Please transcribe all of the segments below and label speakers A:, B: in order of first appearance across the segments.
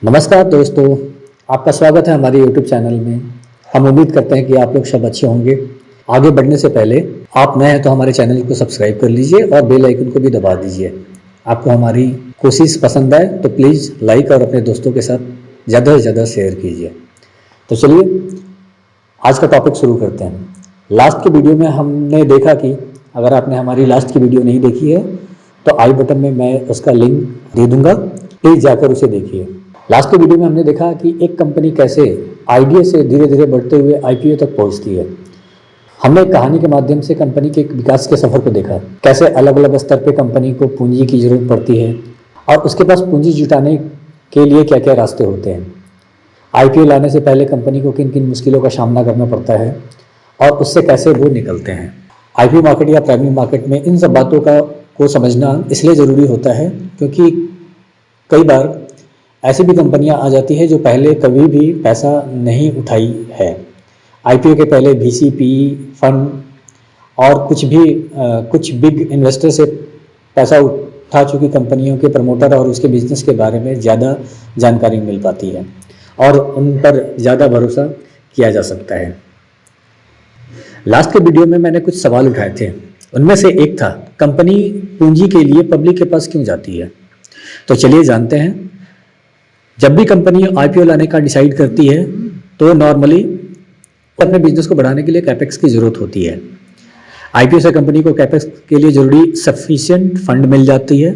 A: नमस्कार दोस्तों, आपका स्वागत है हमारे YouTube चैनल में। हम उम्मीद करते हैं कि आप लोग सब अच्छे होंगे। आगे बढ़ने से पहले आप नए हैं तो हमारे चैनल को सब्सक्राइब कर लीजिए और बेल आइकन को भी दबा दीजिए। आपको हमारी कोशिश पसंद आए तो प्लीज़ लाइक और अपने दोस्तों के साथ ज़्यादा से ज़्यादा शेयर कीजिए। तो चलिए आज का टॉपिक शुरू करते हैं। लास्ट की वीडियो में हमने देखा कि अगर आपने हमारी लास्ट की वीडियो नहीं देखी है तो आई बटन में मैं उसका लिंक दे दूँगा, प्लीज़ जाकर उसे देखिए। लास्ट की वीडियो में हमने देखा कि एक कंपनी कैसे आइडिया से धीरे धीरे बढ़ते हुए आईपीओ तक पहुंचती है। हमने एक कहानी के माध्यम से कंपनी के विकास के सफ़र को देखा, कैसे अलग अलग स्तर पे कंपनी को पूंजी की ज़रूरत पड़ती है और उसके पास पूंजी जुटाने के लिए क्या क्या रास्ते होते हैं। आईपीओ लाने से पहले कंपनी को किन किन मुश्किलों का सामना करना पड़ता है और उससे कैसे वो निकलते हैं। आईपीओ मार्केट या प्राइमरी मार्केट में इन सब बातों को समझना इसलिए ज़रूरी होता है क्योंकि कई बार ऐसी भी कंपनियां आ जाती है जो पहले कभी भी पैसा नहीं उठाई है। आईपीओ के पहले वीसी, पीई फंड और कुछ बिग इन्वेस्टर से पैसा उठा चुकी कंपनियों के प्रमोटर और उसके बिजनेस के बारे में ज़्यादा जानकारी मिल पाती है और उन पर ज़्यादा भरोसा किया जा सकता है। लास्ट के वीडियो में मैंने कुछ सवाल उठाए थे, उनमें से एक था कंपनी पूंजी के लिए पब्लिक के पास क्यों जाती है। तो चलिए जानते हैं। जब भी कंपनी आईपीओ लाने का डिसाइड करती है तो नॉर्मली अपने बिजनेस को बढ़ाने के लिए कैपेक्स की ज़रूरत होती है। आईपीओ से कंपनी को कैपेक्स के लिए ज़रूरी सफिशिएंट फंड मिल जाती है।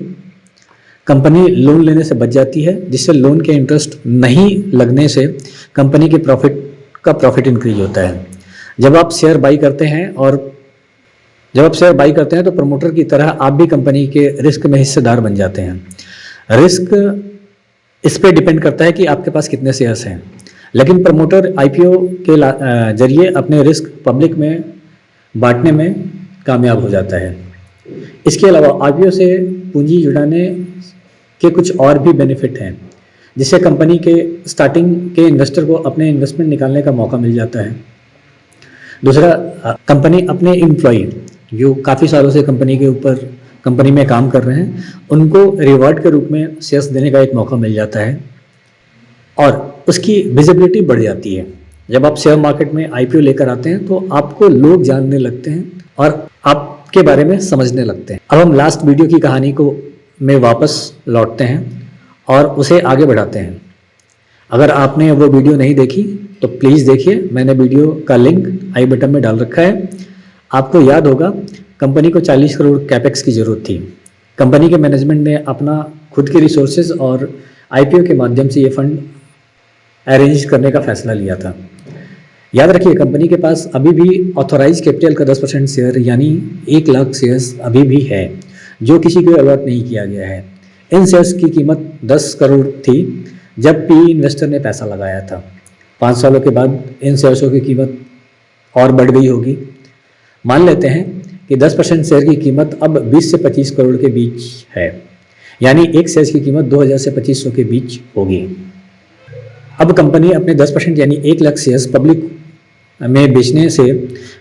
A: कंपनी लोन लेने से बच जाती है, जिससे लोन के इंटरेस्ट नहीं लगने से कंपनी के प्रॉफिट इंक्रीज होता है। जब आप शेयर बाई करते हैं तो प्रमोटर की तरह आप भी कंपनी के रिस्क में हिस्सेदार बन जाते हैं। रिस्क इस पे डिपेंड करता है कि आपके पास कितने शेयर्स हैं, लेकिन प्रमोटर आईपीओ के जरिए अपने रिस्क पब्लिक में बांटने में कामयाब हो जाता है। इसके अलावा आईपीओ से पूंजी जुटाने के कुछ और भी बेनिफिट हैं, जिससे कंपनी के स्टार्टिंग के इन्वेस्टर को अपने इन्वेस्टमेंट निकालने का मौका मिल जाता है। दूसरा, कंपनी अपने एम्प्लॉय जो काफ़ी सालों से कंपनी में काम कर रहे हैं उनको रिवॉर्ड के रूप में शेयर्स देने का एक मौका मिल जाता है और उसकी विजिबिलिटी बढ़ जाती है। जब आप शेयर मार्केट में आईपीओ लेकर आते हैं तो आपको लोग जानने लगते हैं और आपके बारे में समझने लगते हैं। अब हम लास्ट वीडियो की कहानी में वापस लौटते हैं और उसे आगे बढ़ाते हैं। अगर आपने वो वीडियो नहीं देखी तो प्लीज़ देखिए, मैंने वीडियो का लिंक आई बटन में डाल रखा है। आपको याद होगा कंपनी को 40 करोड़ कैपेक्स की ज़रूरत थी। कंपनी के मैनेजमेंट ने अपना खुद के रिसोर्सेज और आईपीओ के माध्यम से ये फंड अरेंज करने का फैसला लिया था। याद रखिए, कंपनी के पास अभी भी ऑथोराइज कैपिटल का 10% शेयर यानी 1 लाख शेयर्स अभी भी है, जो किसी को अलॉट नहीं किया गया है। इन शेयर्स की कीमत 10 करोड़ थी जब पीई इन्वेस्टर ने पैसा लगाया था। 5 सालों के बाद इन शेयर्सों की कीमत और बढ़ गई होगी। मान लेते हैं कि 10% शेयर की कीमत अब 20 से 25 करोड़ के बीच है, यानी एक शेयर की कीमत 2000 से 2500 के बीच होगी। अब कंपनी अपने 10% यानी 1 लाख शेयर्स पब्लिक में बेचने से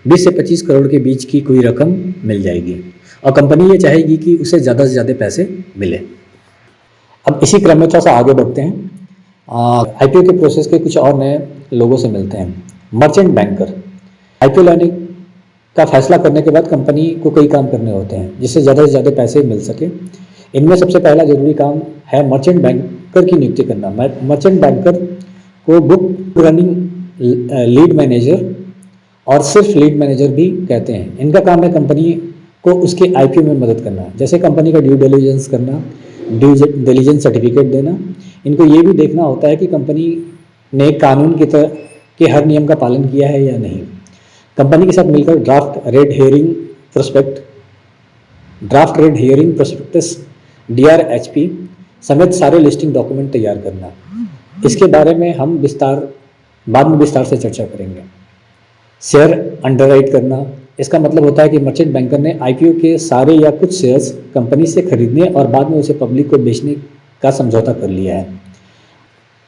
A: 20 से 25 करोड़ के बीच की कोई रकम मिल जाएगी और कंपनी ये चाहेगी कि उसे ज़्यादा से ज़्यादा पैसे मिले। अब इसी क्रम में थोड़ा सा आगे बढ़ते हैं। आईपीओ के प्रोसेस के कुछ और नए लोगों से मिलते हैं। Merchant banker. आईपीओ लाने का फैसला करने के बाद कंपनी को कई काम करने होते हैं जिससे ज़्यादा से ज़्यादा पैसे मिल सके। इनमें सबसे पहला ज़रूरी काम है मर्चेंट बैंकर की नियुक्ति करना। मर्चेंट बैंकर को बुक रनिंग लीड मैनेजर और सिर्फ लीड मैनेजर भी कहते हैं। इनका काम है कंपनी को उसके आईपीओ में मदद करना, जैसे कंपनी का ड्यू डिलिजेंस करना, ड्यू डिलिजेंस सर्टिफिकेट देना। इनको ये भी देखना होता है कि कंपनी ने कानून के हर नियम का पालन किया है या नहीं। कंपनी के साथ मिलकर draft red hearing prospectus DRHP समेत सारे लिस्टिंग डॉक्यूमेंट तैयार करना। इसके बारे में हम बाद में विस्तार से चर्चा करेंगे। शेयर अंडरराइट करना, इसका मतलब होता है कि मर्चेंट बैंकर ने आईपीओ के सारे या कुछ शेयर्स कंपनी से खरीदने और बाद में उसे पब्लिक को बेचने का समझौता कर लिया है।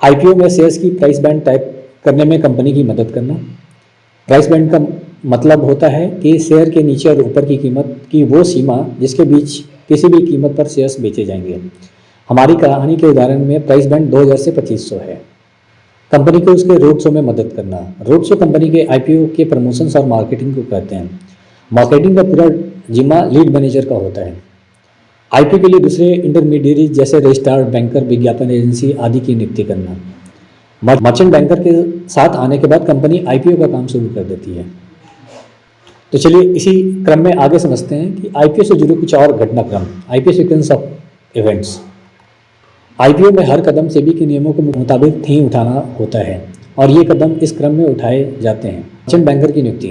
A: आईपीओ में शेयर्स की प्राइस बैंड तय करने में कंपनी की मदद करना। प्राइस बैंड का मतलब होता है कि शेयर के नीचे और ऊपर की कीमत की वो सीमा जिसके बीच किसी भी कीमत पर शेयर्स बेचे जाएंगे। हमारी कहानी के उदाहरण में प्राइस बैंड 2000 से 2500 है। कंपनी को उसके रोड शो में मदद करना। रोड शो कंपनी के आईपीओ के प्रमोशंस और मार्केटिंग को करते हैं। मार्केटिंग का पूरा जिम्मा लीड मैनेजर का होता है। आईपीओ के लिए दूसरे इंटरमीडिएट जैसे रजिस्ट्रार, बैंकर, विज्ञापन एजेंसी आदि की नियुक्ति करना। मर्चेंट बैंकर के साथ आने के बाद कंपनी आईपीओ का काम शुरू कर देती है। तो चलिए इसी क्रम में आगे समझते हैं कि आईपीओ से जुड़े कुछ और घटनाक्रम। IPO sequence of events. IPO में हर कदम सेबी के नियमों के मुताबिक ही उठाना होता है और ये कदम इस क्रम में उठाए जाते हैं। मर्चेंट बैंकर की नियुक्ति।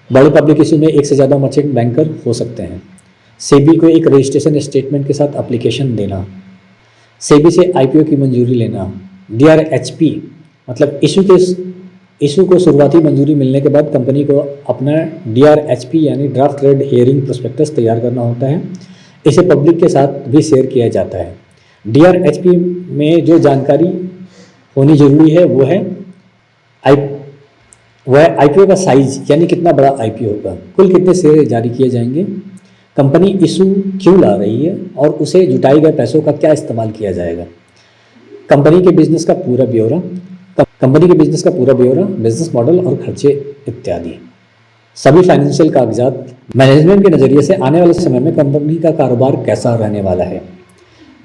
A: बड़े पब्लिक इश्यू में एक से ज़्यादा मर्चेंट बैंकर हो सकते हैं। सेबी को एक रजिस्ट्रेशन स्टेटमेंट के साथ एप्लीकेशन देना। सेबी से आईपीओ की मंजूरी लेना। डीआरएचपी मतलब इशू को शुरुआती मंजूरी मिलने के बाद कंपनी को अपना डीआरएचपी यानी ड्राफ्ट रेड हेयरिंग प्रोस्पेक्टस तैयार करना होता है। इसे पब्लिक के साथ भी शेयर किया जाता है। डीआरएचपी में जो जानकारी होनी जरूरी है वो है आईपीओ का साइज यानी कितना बड़ा आईपीओ होगा, कुल कितने शेयर जारी किए जाएंगे, कंपनी इशू क्यों ला रही है और उसे जुटाए गए पैसों का क्या इस्तेमाल किया जाएगा, कंपनी के बिजनेस का पूरा ब्यौरा, बिजनेस मॉडल और खर्चे इत्यादि। सभी फाइनेंशियल कागजात। मैनेजमेंट के नज़रिए से आने वाले समय में कंपनी का कारोबार कैसा रहने वाला है।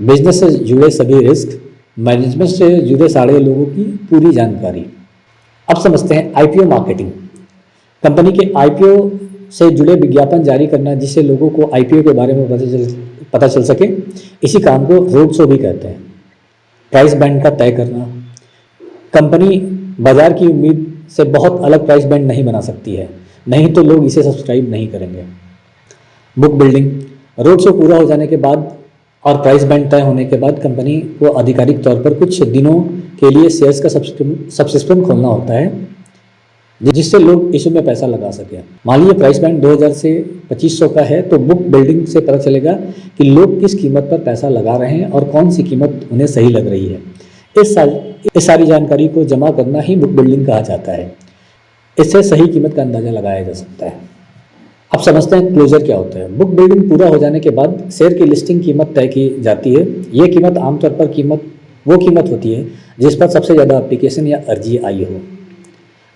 A: बिजनेस से जुड़े सभी रिस्क, मैनेजमेंट से जुड़े सारे लोगों की पूरी जानकारी। अब समझते हैं आईपीओ मार्केटिंग। कंपनी के आईपीओ से जुड़े विज्ञापन जारी करना जिससे लोगों को आईपीओ के बारे में पता चल सके, इसी काम को रोड शो भी कहते हैं। प्राइस बैंड का तय करना। कंपनी बाजार की उम्मीद से बहुत अलग प्राइस बैंड नहीं बना सकती है, नहीं तो लोग इसे सब्सक्राइब नहीं करेंगे। Book building. रोड शो पूरा हो जाने के बाद और प्राइस बैंड तय होने के बाद कंपनी को आधिकारिक तौर पर कुछ दिनों के लिए शेयर्स का सबसिस्टम खोलना होता है जिससे लोग इशू में पैसा लगा सकें। मान लीजिए प्राइस बैंड 2000 से 2500 का है तो बुक बिल्डिंग से पता चलेगा कि लोग किस कीमत पर पैसा लगा रहे हैं और कौन सी कीमत उन्हें सही लग रही है। इस सारी जानकारी को जमा करना ही बुक बिल्डिंग कहा जाता है। इससे सही कीमत का अंदाजा लगाया जा सकता है। अब समझते हैं क्लोजर क्या होता है। बुक बिल्डिंग पूरा हो जाने के बाद शेयर की लिस्टिंग कीमत तय की जाती है। ये कीमत आमतौर पर वो कीमत होती है जिस पर सबसे ज़्यादा एप्लीकेशन या अर्जी आई हो।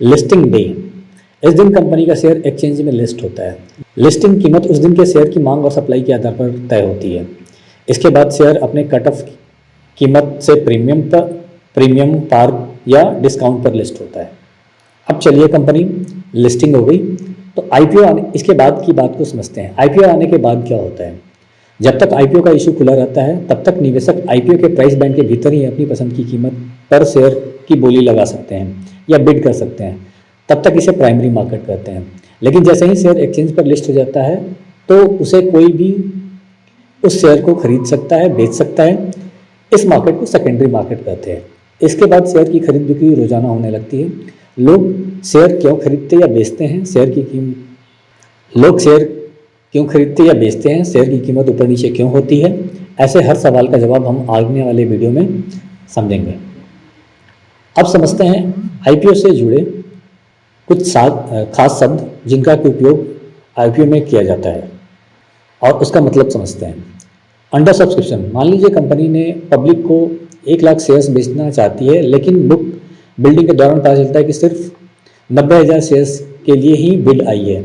A: Listing day. इस दिन कंपनी का शेयर एक्सचेंज में लिस्ट होता है। लिस्टिंग कीमत उस दिन के शेयर की मांग और सप्लाई के आधार पर तय होती है। इसके बाद शेयर अपने कट ऑफ कीमत से प्रीमियम पार या डिस्काउंट पर लिस्ट होता है। अब चलिए कंपनी लिस्टिंग हो गई तो आईपीओ आने इसके बाद की बात को समझते हैं। आईपीओ आने के बाद क्या होता है। जब तक आईपीओ का इशू खुला रहता है तब तक निवेशक आईपीओ के प्राइस बैंड के भीतर ही अपनी पसंद की कीमत पर शेयर की बोली लगा सकते हैं या बिड कर सकते हैं। तब तक इसे प्राइमरी मार्केट कहते हैं। लेकिन जैसे ही शेयर एक्सचेंज पर लिस्ट हो जाता है तो उसे कोई भी उस शेयर को खरीद सकता है, बेच सकता है। इस मार्केट को सेकेंडरी मार्केट कहते हैं। इसके बाद शेयर की खरीद बिक्री रोजाना होने लगती है। लोग शेयर क्यों खरीदते या बेचते हैं, शेयर की कीमत ऊपर नीचे क्यों होती है, ऐसे हर सवाल का जवाब हम आने वाले वीडियो में समझेंगे। अब समझते हैं आईपीओ से जुड़े कुछ खास शब्द जिनका उपयोग आईपीओ में किया जाता है और उसका मतलब समझते हैं। Under subscription. मान लीजिए कंपनी ने पब्लिक को 1 लाख शेयर्स बेचना चाहती है लेकिन बुक बिल्डिंग के दौरान पता चलता है कि सिर्फ 90,000 शेयर्स के लिए ही बिड आई है,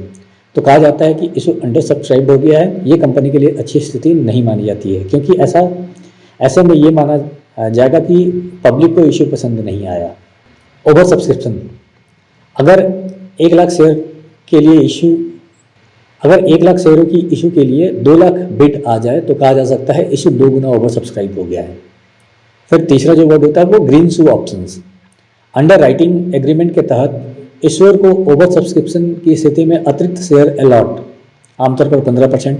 A: तो कहा जाता है कि इशू अंडर सब्सक्राइब हो गया है। ये कंपनी के लिए अच्छी स्थिति नहीं मानी जाती है क्योंकि ऐसे में ये माना जाएगा कि पब्लिक को इशू पसंद नहीं आया। Over subscription. अगर 1 लाख शेयरों की इशू के लिए 2 लाख बिड आ जाए तो कहा जा सकता है इशू 2 गुना ओवर सब्सक्राइब हो गया है। फिर तीसरा जो वर्ड होता है वो ग्रीन शू ऑप्शंस। अंडर राइटिंग एग्रीमेंट के तहत इश्यूअर को ओवर सब्सक्रिप्शन की स्थिति में अतिरिक्त शेयर अलॉट, आमतौर पर 15%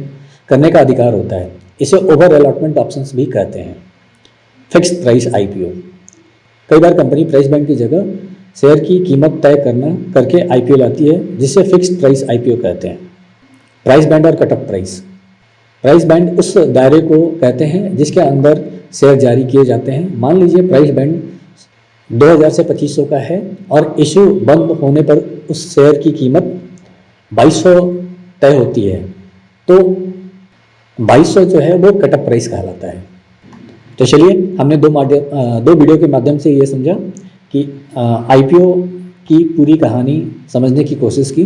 A: करने का अधिकार होता है। इसे ओवर अलॉटमेंट ऑप्शंस भी कहते हैं। Fixed price IPO. कई बार कंपनी प्राइस बैंड की जगह शेयर की कीमत तय करके आईपीओ लाती है जिसे फिक्स्ड प्राइस आईपीओ कहते हैं। प्राइस बैंड और cut off price. Price band उस दायरे को कहते हैं जिसके अंदर शेयर जारी किए जाते हैं। मान लीजिए प्राइस बैंड 2000 से 2500 का है और इशू बंद होने पर उस शेयर की कीमत 2200 तय होती है तो 2200 जो है वो कट ऑफ प्राइस कहलाता है। तो चलिए, हमने दो वीडियो के माध्यम से ये समझा कि आईपीओ की पूरी कहानी समझने की कोशिश की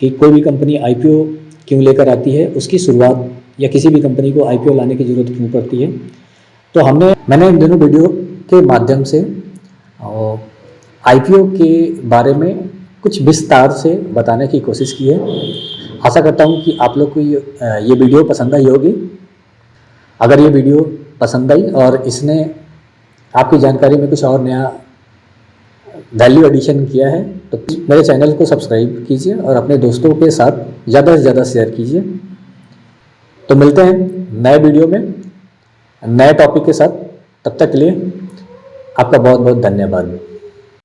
A: कि कोई भी कंपनी आईपीओ क्यों लेकर आती है, उसकी शुरुआत या किसी भी कंपनी को आईपीओ लाने की ज़रूरत क्यों पड़ती है। तो मैंने इन दोनों वीडियो के माध्यम से आईपीओ के बारे में कुछ विस्तार से बताने की कोशिश की है। आशा करता हूँ कि आप लोग को ये वीडियो पसंद आई होगी। अगर ये वीडियो पसंद आई और इसने आपकी जानकारी में कुछ और नया वैल्यू एडिशन किया है तो मेरे चैनल को सब्सक्राइब कीजिए और अपने दोस्तों के साथ ज़्यादा से ज़्यादा शेयर कीजिए। तो मिलते हैं नए वीडियो में नए टॉपिक के साथ। तब तक के लिए आपका बहुत बहुत धन्यवाद।